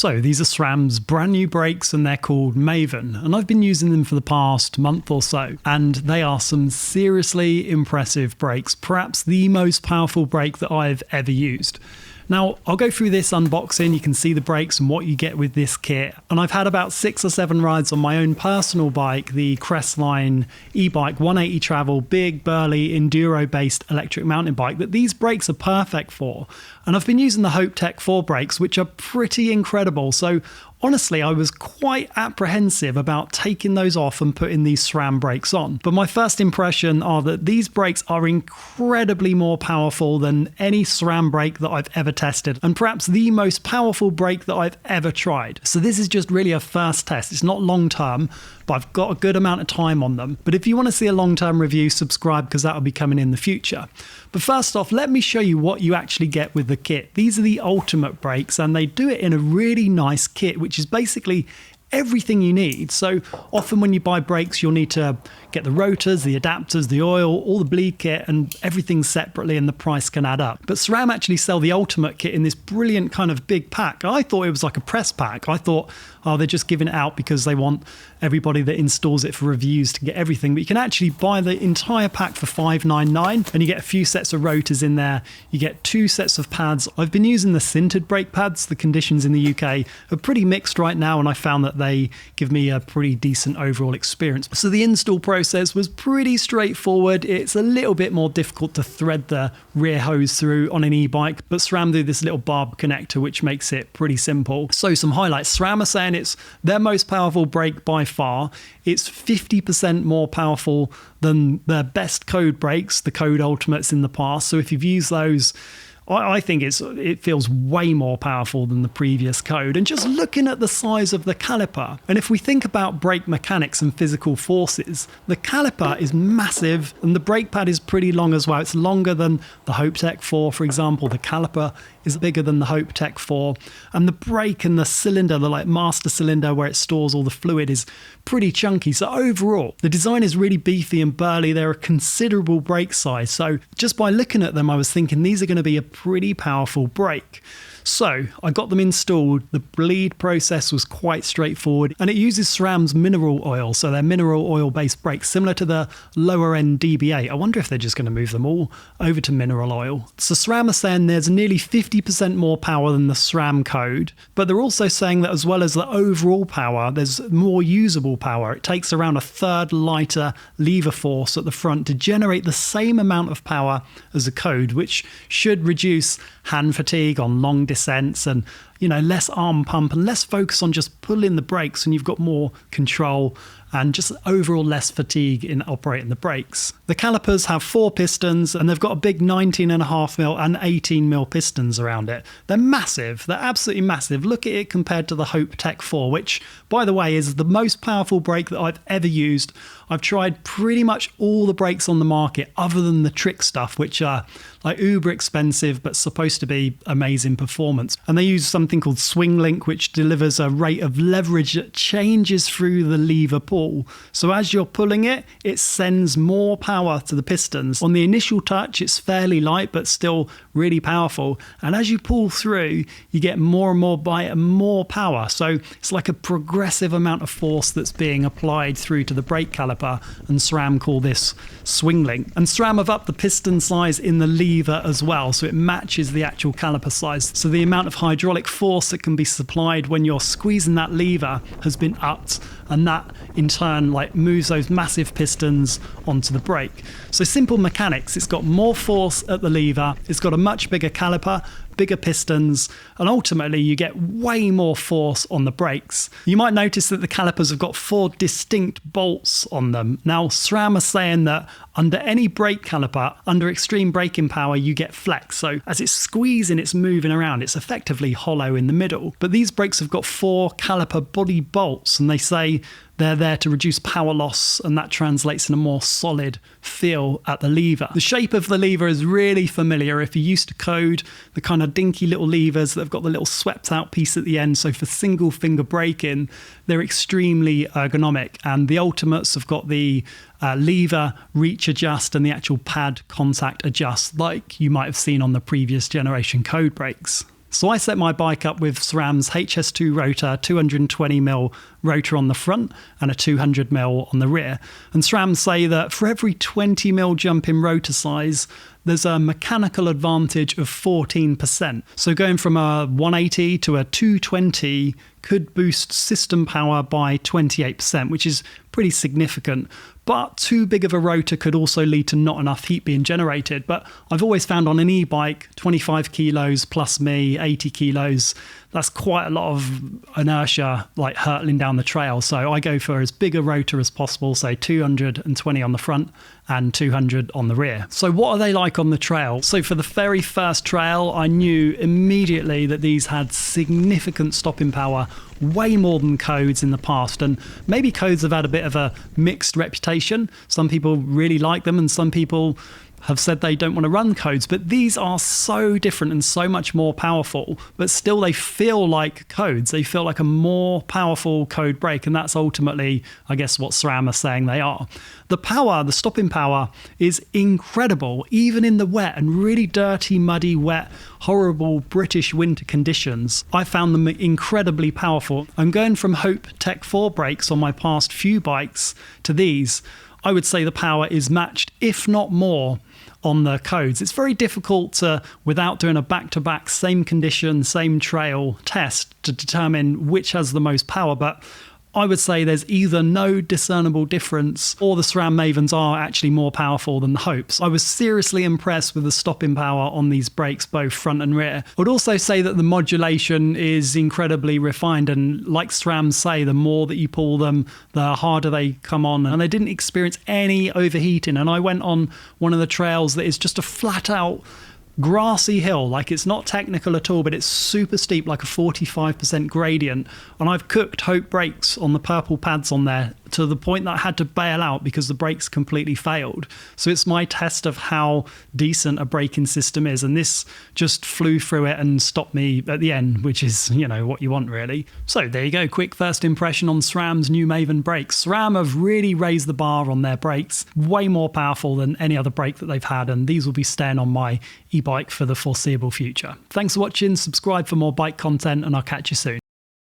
So these are SRAM's brand new brakes and they're called Maven, and I've been using them for the past month or so, and they are some seriously impressive brakes, perhaps the most powerful brake that I've ever used. Now, I'll go through this unboxing, you can see the brakes and what you get with this kit. And I've had about 6 or 7 rides on my own personal bike, the Crestline e-bike 180 travel, big, burly, enduro-based electric mountain bike that these brakes are perfect for. And I've been using the Hope Tech 4 brakes, which are pretty incredible. So honestly, I was quite apprehensive about taking those off and putting these SRAM brakes on. But my first impression are that these brakes are incredibly more powerful than any SRAM brake that I've ever tested, and perhaps the most powerful brake that I've ever tried. So this is just really a first test. It's not long term, but I've got a good amount of time on them. But if you want to see a long-term review, subscribe because that'll be coming in the future. But first off, let me show you what you actually get with the kit. These are the ultimate brakes, and they do it in a really nice kit, which is basically everything you need. So often when you buy brakes, you'll need to get the rotors, the adapters, the oil, all the bleed kit, and everything separately, and the price can add up. But SRAM actually sell the ultimate kit in this brilliant kind of big pack. I thought it was like a press pack. I thought, oh, they're just giving it out because they want everybody that installs it for reviews to get everything. But you can actually buy the entire pack for $5.99, and you get a few sets of rotors in there. You get 2 sets of pads. I've been using the sintered brake pads. The conditions in the UK are pretty mixed right now, and I found that they give me a pretty decent overall experience. So the install process was pretty straightforward. It's a little bit more difficult to thread the rear hose through on an e-bike, but SRAM do this little barb connector, which makes it pretty simple. So some highlights. SRAM are saying it's their most powerful brake by far. It's 50% more powerful than their best code brakes, the Code Ultimates in the past. So if you've used those, I think it feels way more powerful than the previous code. And just looking at the size of the caliper, and if we think about brake mechanics and physical forces, the caliper is massive and the brake pad is pretty long as well. It's longer than the Hope Tech 4, for example. The caliper is bigger than the Hope Tech 4, and the brake and the cylinder, the like master cylinder where it stores all the fluid, is pretty chunky. So overall, the design is really beefy and burly. They're a considerable brake size. So just by looking at them, I was thinking these are going to be a pretty powerful brake. So I got them installed. The bleed process was quite straightforward, and it uses SRAM's mineral oil. So they're mineral oil based brakes, similar to the lower end DB8. I wonder if they're just going to move them all over to mineral oil. So SRAM are saying there's nearly 50% more power than the SRAM code, but they're also saying that as well as the overall power, there's more usable power. It takes around a third lighter lever force at the front to generate the same amount of power as the code, which should reduce hand fatigue on long descents, and less arm pump and less focus on just pulling the brakes, and you've got more control and just overall less fatigue in operating the brakes. The calipers have 4 pistons, and they've got a big 19.5mm and 18mm pistons around it. They're massive. They're absolutely massive. Look at it compared to the Hope Tech 4, which, by the way, is the most powerful brake that I've ever used. I've tried pretty much all the brakes on the market other than the trick stuff, which are like uber expensive but supposed to be amazing performance. And they use something called Swing Link, which delivers a rate of leverage that changes through the lever pull. So as you're pulling it, it sends more power to the pistons. On the initial touch, it's fairly light but still really powerful. And as you pull through, you get more and more bite and more power. So it's like a progressive amount of force that's being applied through to the brake caliper, and SRAM call this Swing Link. And SRAM have upped the piston size in the lever as well, so it matches the actual caliper size. So the amount of hydraulic force that can be supplied when you're squeezing that lever has been upped, and that in turn moves those massive pistons onto the brake. So simple mechanics. It's got more force at the lever, it's got a much bigger caliper, bigger pistons, and ultimately you get way more force on the brakes. You might notice that the calipers have got 4 distinct bolts on them. Now SRAM are saying that under any brake caliper, under extreme braking power, you get flex. So as it's squeezing, it's moving around, it's effectively hollow in the middle. But these brakes have got 4 caliper body bolts, and they say they're there to reduce power loss, and that translates in a more solid feel at the lever. The shape of the lever is really familiar if you're used to code, the kind of dinky little levers that have got the little swept out piece at the end. So for single finger braking, they're extremely ergonomic, and the Ultimates have got the lever reach adjust and the actual pad contact adjust, like you might have seen on the previous generation code brakes. So I set my bike up with SRAM's HS2 rotor, 220mm rotor on the front and a 200mm on the rear. And SRAM say that for every 20mm jump in rotor size, there's a mechanical advantage of 14%. So going from a 180 to a 220 could boost system power by 28%, which is pretty significant. But too big of a rotor could also lead to not enough heat being generated. But I've always found on an e-bike, 25 kilos plus me, 80 kilos, that's quite a lot of inertia, like hurtling down the trail. So I go for as big a rotor as possible, say 220 on the front and 200 on the rear. So what are they like on the trail? So for the very first trail, I knew immediately that these had significant stopping power, way more than codes in the past. And maybe codes have had a bit of a mixed reputation. Some people really like them and some people have said they don't want to run codes, but these are so different and so much more powerful, but still they feel like codes. They feel like a more powerful code brake, and that's ultimately, I guess, what SRAM are saying they are. The power, the stopping power, is incredible, even in the wet and really dirty, muddy, wet, horrible British winter conditions. I found them incredibly powerful. I'm going from Hope Tech 4 brakes on my past few bikes to these. I would say the power is matched, if not more, on the codes. It's very difficult to, without doing a back-to-back same condition, same trail test, to determine which has the most power, but I would say there's either no discernible difference or the SRAM Mavens are actually more powerful than the Hopes. I was seriously impressed with the stopping power on these brakes, both front and rear. I would also say that the modulation is incredibly refined, and like SRAM say, the more that you pull them, the harder they come on, and they didn't experience any overheating. And I went on one of the trails that is just a flat out grassy hill, like it's not technical at all, but it's super steep, like a 45% gradient, and I've cooked Hope brakes on the purple pads on there to the point that I had to bail out because the brakes completely failed. So it's my test of how decent a braking system is, and this just flew through it and stopped me at the end, which is, you know, what you want really. So there you go, quick first impression on SRAM's new Maven brakes. SRAM have really raised the bar on their brakes, way more powerful than any other brake that they've had, and these will be staying on my e-bike for the foreseeable future. Thanks for watching, subscribe for more bike content, and I'll catch you soon.